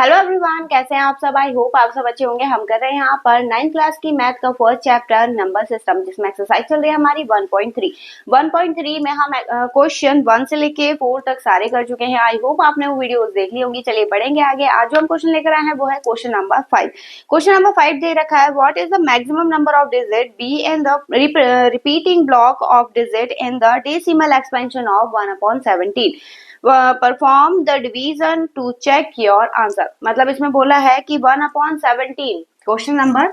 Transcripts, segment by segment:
Hello everyone, कैसे हैं आप सब। आई होप आप सब अच्छे होंगे। हम कर रहे हैं यहाँ पर 9th क्लास की मैथ का फर्स्ट चैप्टर नंबर सिस्टम, जिसमें एक्सरसाइज चल रही है हमारी 1.3 में हम क्वेश्चन 1 से लेके 4 तक सारे कर चुके हैं। आई होप आपने वो वीडियोस देख ली होंगी। चलिए बढ़ेंगे आगे। आज जो हम क्वेश्चन लेकर आए हैं वो है क्वेश्चन नंबर 5। क्वेश्चन नंबर 5 दे रखा है, what is the maximum number of digit be in the repeating block of digit in the decimal expansion of 1/17। Perform the division to check your answer. मतलब इसमें बोला है कि 1/17 क्वेश्चन नंबर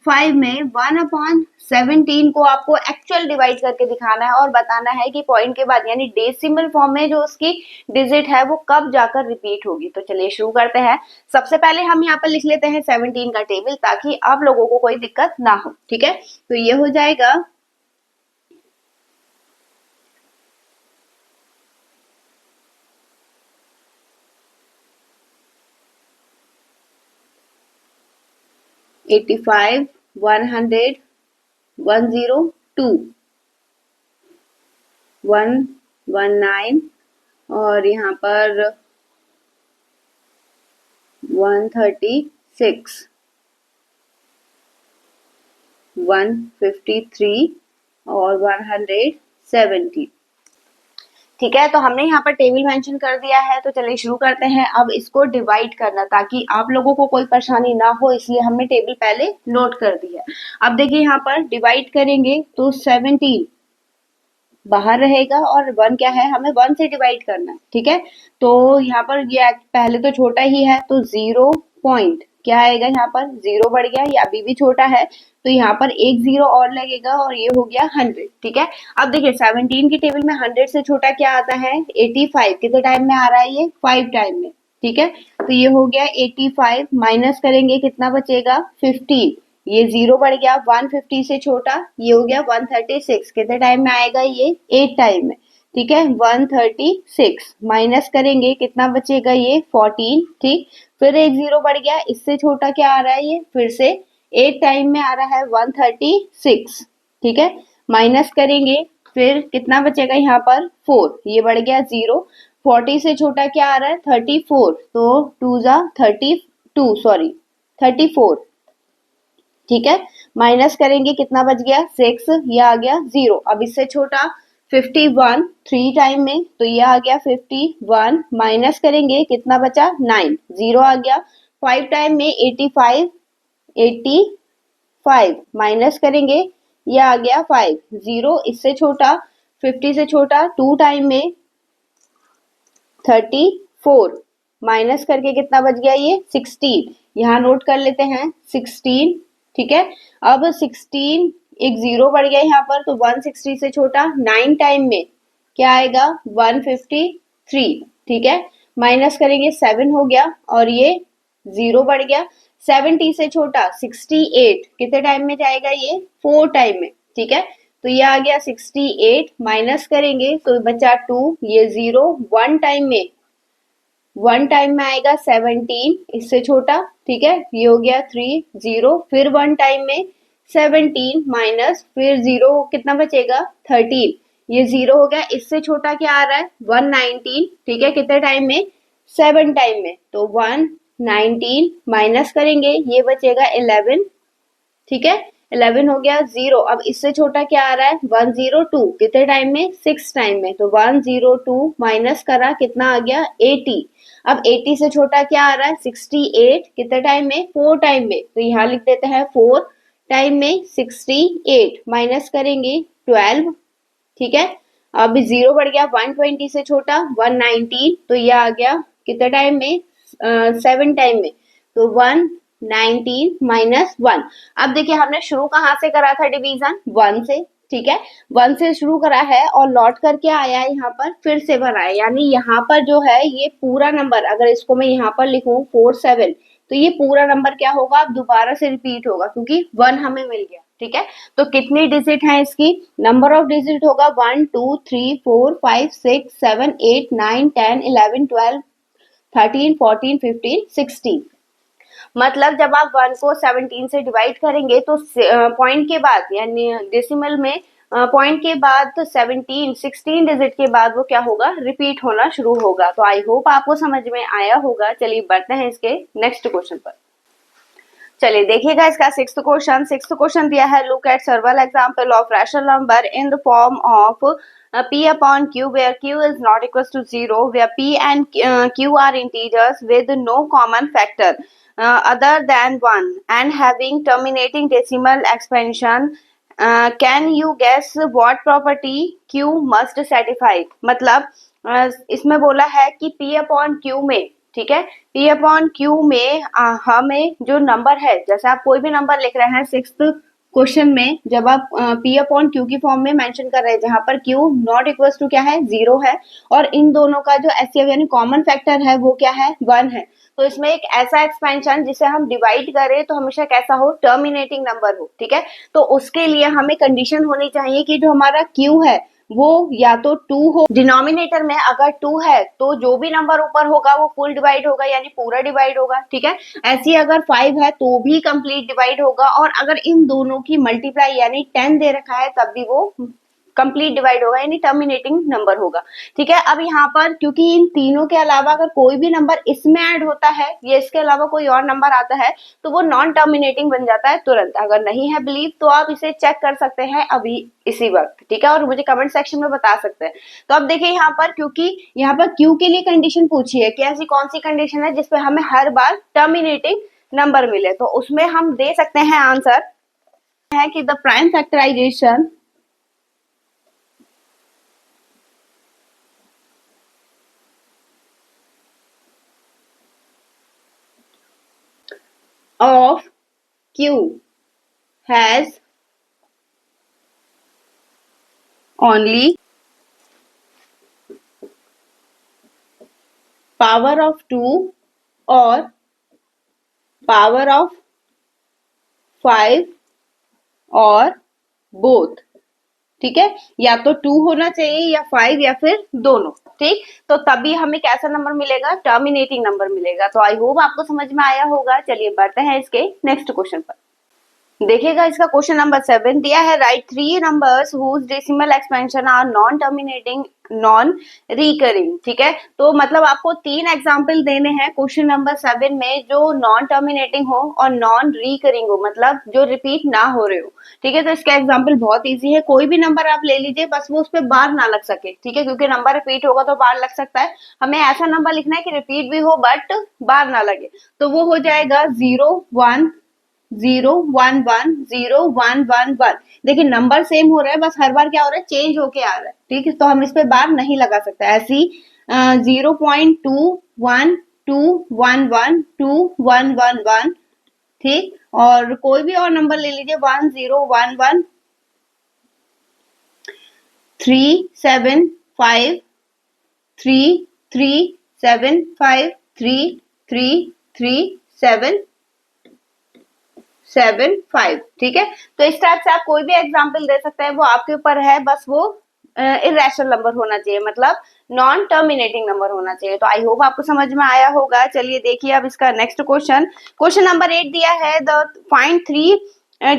5 में 1/17 को आपको एक्चुअल डिवाइड करके दिखाना है और बताना है कि पॉइंट के बाद यानी डेसिमल फॉर्म में जो उसकी डिजिट है वो कब जाकर रिपीट होगी। तो चलिए शुरू करते हैं। सबसे पहले हम यहाँ पर लिख लेते हैं 17 का टेबल, ताकि आप लोगों को कोई दिक्कत ना हो। ठीक है, तो ये हो जाएगा 85, 100, 102, 119 और यहाँ पर 136, 153 और 170। ठीक है, तो हमने यहाँ पर टेबल मेंशन कर दिया है। तो चलिए शुरू करते हैं अब इसको डिवाइड करना, ताकि आप लोगों को कोई परेशानी ना हो, इसलिए हमने टेबल पहले नोट कर दी है। अब देखिए यहाँ पर डिवाइड करेंगे तो 17 बाहर रहेगा और 1 क्या है, हमें 1 से डिवाइड करना है। ठीक है, तो यहाँ पर ये पहले तो छोटा ही है, तो 0 पॉइंट क्या आएगा, यहाँ पर 0 बढ़ गया, ये अभी भी छोटा है, तो यहाँ पर एक 0 और लगेगा और ये हो गया 100। ठीक है, अब देखिए 17 की टेबल में 100 से छोटा क्या आता है, 85। कितने टाइम में आ रहा है ये, 5 टाइम में। ठीक है, तो ये हो गया 85, माइनस करेंगे कितना बचेगा, 15। ये 0 बढ़ गया, 150 से छोटा, ये हो गया 136। कितने टाइम में आएगा ये, 8 टाइम में। ठीक है, 136 माइनस करेंगे कितना बचेगा, ये 14। ठीक, फिर एक 0 बढ़ गया, इससे छोटा क्या आ रहा है, ये फिर से 8 टाइम में आ रहा है 136। ठीक है, माइनस करेंगे फिर कितना बचेगा, यहाँ पर 4, ये बढ़ गया 0। 40 से छोटा क्या आ रहा है, 34, तो 2 जा 32, सॉरी 34। ठीक है, माइनस करेंगे कितना बच गया, 6, ये आ गया 0। अब इससे छोटा 51 3 टाइम में, तो ये आ गया 51, माइनस करेंगे कितना बचा, 9, 0 आ गया। 5 टाइम में 85, 85 माइनस करेंगे, ये आ गया 5, 0 इससे छोटा, 50 से छोटा 2 टाइम में 34, माइनस करके कितना बच गया, ये 16। यहाँ नोट कर लेते हैं 16। ठीक है, अब 16 एक 0 बढ़ गया यहाँ पर, तो 160 से छोटा 9 टाइम में क्या आएगा, 153। ठीक है, माइनस करेंगे 7 हो गया और ये 0 बढ़ गया। 70 से छोटा 68, कितने टाइम में जाएगा, ये 4 टाइम में। ठीक है, तो ये आ गया 68, माइनस करेंगे तो बचा 2, ये 0 1 टाइम में, 1 टाइम में आएगा 17, इससे छोटा। ठीक है, ये हो गया 3, 0 फिर 1 टाइम में 17 माइनस फिर 0 कितना बचेगा, 13, ये 0 हो गया, इससे छोटा क्या आ रहा है, 119। ठीक है, कितने टाइम में, 7 टाइम में, तो 119 माइनस करेंगे, ये बचेगा 11। ठीक है, 11 हो गया 0। अब इससे छोटा क्या आ रहा है, 102, कितने टाइम में, 6 टाइम में, तो 102 माइनस करा कितना आ गया, 80। अब 80 से छोटा क्या आ रहा है, 68, कितने टाइम में, 4 टाइम में, तो यहाँ लिख देते हैं 4 टाइम में 68, माइनस करेंगे 12। ठीक है, अब 0 बढ़ गया, 120 से छोटा 119, तो ये आ गया कितने टाइम में, 7 टाइम में, तो 119 माइनस 1। अब देखिए हमने शुरू कहाँ से करा था डिवीजन, 1 से। ठीक है, 1 से शुरू करा है और लौट करके आया है यहाँ पर, फिर से बनाया, यानी यहाँ पर जो है ये पूरा नंबर, अगर इसको मैं यहाँ पर लिखूं 47, तो ये पूरा नंबर क्या होगा, अब दोबारा से रिपीट होगा, क्योंकि 1 हमें मिल गया। ठीक है, तो कितनी डिजिट है इसकी, नंबर ऑफ डिजिट होगा 1 2 3 4 5 6 7 8 9 10 11 12 13 14 15 16। मतलब जब आप 1 को 17 से डिवाइड करेंगे तो पॉइंट के बाद यानी डेसिमल में पॉइंट के बाद तो 16 डिजिट के बाद वो क्या होगा, रिपीट होना शुरू होगा। तो आई होप आपको समझ में आया होगा। चलिए बढ़ते हैं इसके नेक्स्ट क्वेश्चन पर। चलिए देखिएगा इसका सिक्स्थ क्वेश्चन दिया है, look at सर्वल example of rational number in the form of p upon q where q is not equals to 0, where p and q are integers with no common factor other than 1 and having terminating decimal expansion. Can you guess what property q must satisfy? मतलब इसमें बोला है कि p upon q में, ठीक है, p upon Q में हमें जो नंबर है, जैसे आप कोई भी नंबर लिख रहे हैं सिक्स्थ क्वेश्चन में, जब आप p अपॉन क्यू की फॉर्म में मेंशन कर रहे हैं, जहां पर q नॉट इक्वल्स टू क्या है, 0 है, और इन दोनों का जो एचसीएफ यानी कॉमन फैक्टर है वो क्या है, 1 है। तो इसमें एक ऐसा एक्सपेंशन जिसे हम डिवाइड करें तो हमेशा कैसा हो, टर्मिनेटिंग नंबर हो, ठीक है। तो उसके लिए हमें कंडीशन होनी चाहिए कि जो हमारा q है वो या तो 2 हो, डिनोमिनेटर में अगर 2 है तो जो भी नंबर ऊपर होगा वो फुल डिवाइड होगा यानी पूरा डिवाइड होगा, ठीक है। ऐसी अगर 5 है तो भी कंप्लीट डिवाइड होगा, और अगर इन दोनों की मल्टीप्लाई यानी 10 दे रखा है तब भी वो कंप्लीट डिवाइड होगा यानी टर्मिनेटिंग नंबर होगा, ठीक है। अब यहाँ पर क्योंकि इन तीनों के अलावा अगर कोई भी नंबर इसमें ऐड होता है या इसके अलावा कोई और नंबर आता है तो वो नॉन टर्मिनेटिंग बन जाता है तुरंत। अगर नहीं है बिलीव तो आप इसे चेक कर सकते हैं अभी इसी वक्त, ठीक है, और मुझे कमेंट सेक्शन में बता सकते हैं। तो अब देखिए यहाँ पर, क्योंकि यहाँ पर क्यू के लिए कंडीशन पूछी है कि ऐसी कौन सी कंडीशन है जिसपे हमें हर बार टर्मिनेटिंग नंबर मिले, तो उसमें हम दे सकते हैं आंसर है कि the prime factorisation of q has only power of 2 or power of 5 और both, ठीक है, या तो 2 होना चाहिए या 5 या फिर दोनों, ठीक। तो तभी हमें कैसा नंबर मिलेगा, टर्मिनेटिंग नंबर मिलेगा। तो आई होप आपको समझ में आया होगा। चलिए बढ़ते हैं इसके नेक्स्ट क्वेश्चन पर। देखिएगा इसका क्वेश्चन नंबर 7 दिया है, right 3 numbers whose decimal expansion are non terminating non recurring, ठीक है। तो मतलब आपको 3 एग्जाम्पल देने हैं क्वेश्चन नंबर 7 में जो नॉन टर्मिनेटिंग हो और नॉन रिकरिंग हो, मतलब जो रिपीट ना हो रहे हो, ठीक है। तो इसका एग्जाम्पल बहुत ईजी है, कोई भी नंबर आप ले लीजिए, बस वो उस पर बार ना लग सके, ठीक है, क्योंकि नंबर रिपीट होगा तो बार लग सकता है। हमें ऐसा नंबर लिखना है कि रिपीट भी हो बट बार ना लगे, तो वो हो जाएगा 0 1 0 1 1 0 1 1 1। देखिए नंबर सेम हो रहा है, बस हर बार क्या हो रहा है, चेंज होके आ रहा है, ठीक है। तो हम इस पे बार नहीं लगा सकते। ऐसी 0.2 1 2 1 1 2 1 1 1, ठीक। और कोई भी और नंबर ले लीजिए, 1 0 1 1 3 7 5 3 3 7 5 3 3 3 7 7 5, ठीक है। तो इस टाइप से आप कोई भी एग्जाम्पल दे सकते हैं, वो आपके ऊपर है, बस वो इरेशनल नंबर होना चाहिए, मतलब नॉन टर्मिनेटिंग नंबर होना चाहिए। तो आई होप आपको समझ में आया होगा। चलिए देखिए अब इसका नेक्स्ट क्वेश्चन नंबर 8 दिया है, the find 3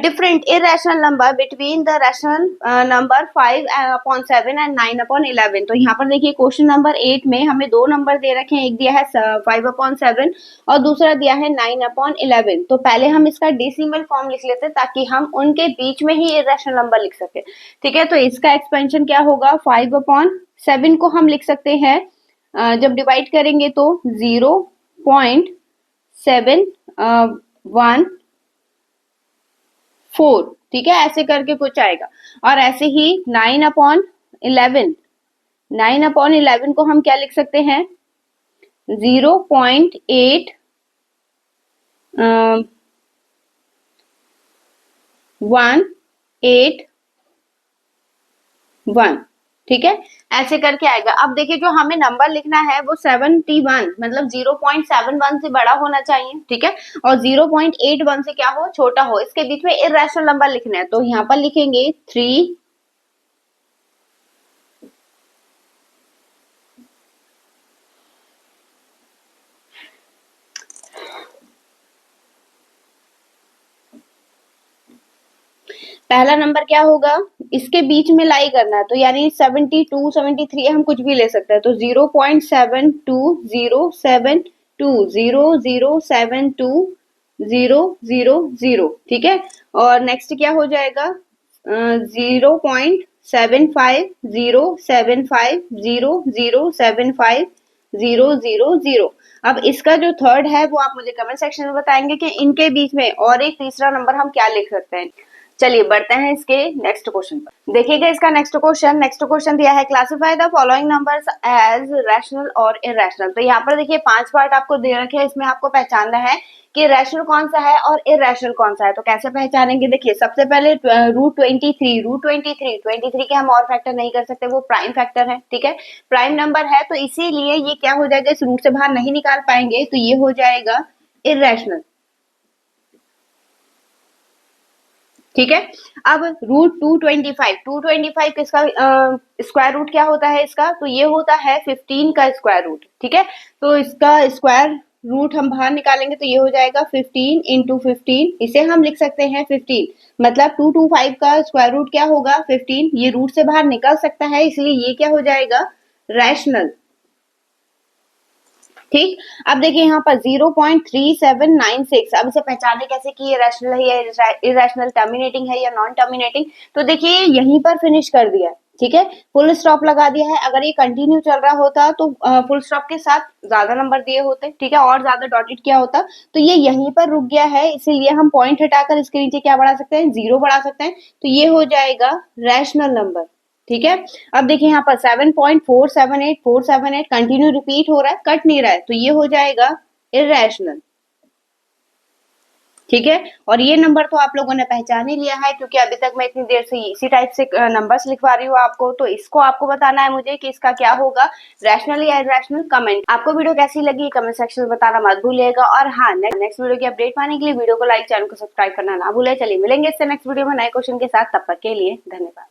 different irrational number between the rational number 5/7 and 9/11। तो यहाँ पर देखिए क्वेश्चन नंबर 8 में हमें दो नंबर दे रखे हैं, एक दिया है 5/7 और दूसरा दिया है 9/11। तो पहले हम इसका डेसिमल फॉर्म लिख लेते हैं ताकि हम उनके बीच में ही इरेशनल नंबर लिख सके, ठीक है। तो इसका एक्सपेंशन क्या होगा, 5/7 को हम लिख सकते हैं जब डिवाइड करेंगे तो 0.714, ठीक है, ऐसे करके कुछ आएगा। और ऐसे ही 9/11 को हम क्या लिख सकते हैं, 0.81, ठीक है, ऐसे करके आएगा। अब देखिए जो हमें नंबर लिखना है वो 71, मतलब 0.71 से बड़ा होना चाहिए, ठीक है, और 0.81 से क्या हो, छोटा हो। इसके बीच में इरेशनल नंबर लिखना है, तो यहाँ पर लिखेंगे 3 पहला नंबर क्या होगा, इसके बीच में लाई करना है, तो यानी 72 73 हम कुछ भी ले सकते हैं, तो 0.72 ठीक है। और नेक्स्ट क्या हो जाएगा 0.750750075000। अब इसका जो थर्ड है वो आप मुझे कमेंट सेक्शन में बताएंगे कि इनके बीच में और एक तीसरा नंबर हम क्या लिख सकते हैं। चलिए बढ़ते हैं इसके नेक्स्ट क्वेश्चन पर। देखिएगा इसका नेक्स्ट क्वेश्चन दिया है classify the following numbers as rational और इरेशनल। तो यहाँ पर देखिए 5 पार्ट आपको दे रखे हैं, इसमें आपको पहचानना है कि रैशनल कौन सा है और इरेशनल कौन सा है। तो कैसे पहचानेंगे, देखिए सबसे पहले रूट 23 के हम और फैक्टर नहीं कर सकते, वो प्राइम फैक्टर है, ठीक है, प्राइम नंबर है, तो इसीलिए ये क्या हो जाएगा, इस रूट से बाहर नहीं निकाल पाएंगे, तो ये हो जाएगा इरेशनल, ठीक है। अब रूट 225 किसका स्क्वायर रूट क्या होता है इसका, तो ये होता है 15 का स्क्वायर रूट, ठीक है। तो इसका स्क्वायर रूट हम बाहर निकालेंगे तो ये हो जाएगा 15 इंटू 15, इसे हम लिख सकते हैं 15, मतलब 225 का स्क्वायर रूट क्या होगा 15, ये रूट से बाहर निकल सकता है, इसलिए ये क्या हो जाएगा रैशनल, ठीक। अब देखिए यहाँ पर 0.3796, अब इसे पहचाने कैसे कि ये रैशनल है या इरेशनल, टर्मिनेटिंग है या नॉन टर्मिनेटिंग। तो देखिए यहीं पर फिनिश कर दिया, ठीक है, फुल स्टॉप लगा दिया है। अगर ये कंटिन्यू चल रहा होता तो फुल स्टॉप के साथ ज्यादा नंबर दिए होते, ठीक है, और ज्यादा डॉटेड किया होता, तो ये यहीं पर रुक गया है, इसीलिए हम पॉइंट हटाकर इसके नीचे क्या बढ़ा सकते हैं, 0 बढ़ा सकते हैं, तो ये हो जाएगा रैशनल नंबर, ठीक है। अब देखिए यहाँ पर 7.478478 कंटिन्यू रिपीट हो रहा है, कट नहीं रहा है, तो ये हो जाएगा इरेशनल, ठीक है। और ये नंबर तो आप लोगों ने पहचान ही लिया है, क्योंकि अभी तक मैं इतनी देर से इसी टाइप से नंबर्स लिखवा रही हूँ आपको, तो इसको आपको बताना है मुझे कि इसका क्या होगा, रैशनल या इरेशनल। कमेंट, आपको वीडियो कैसी लगी कमेंट सेक्शन में बताना मत भूलिएगा। और हाँ, नेक्स्ट वीडियो की अपडेट पाने के लिए वीडियो को लाइक, चैनल को सब्सक्राइब करना ना भूले। चलिए मिलेंगे इससे नेक्स्ट वीडियो में नए क्वेश्चन के साथ, तब तक के लिए धन्यवाद।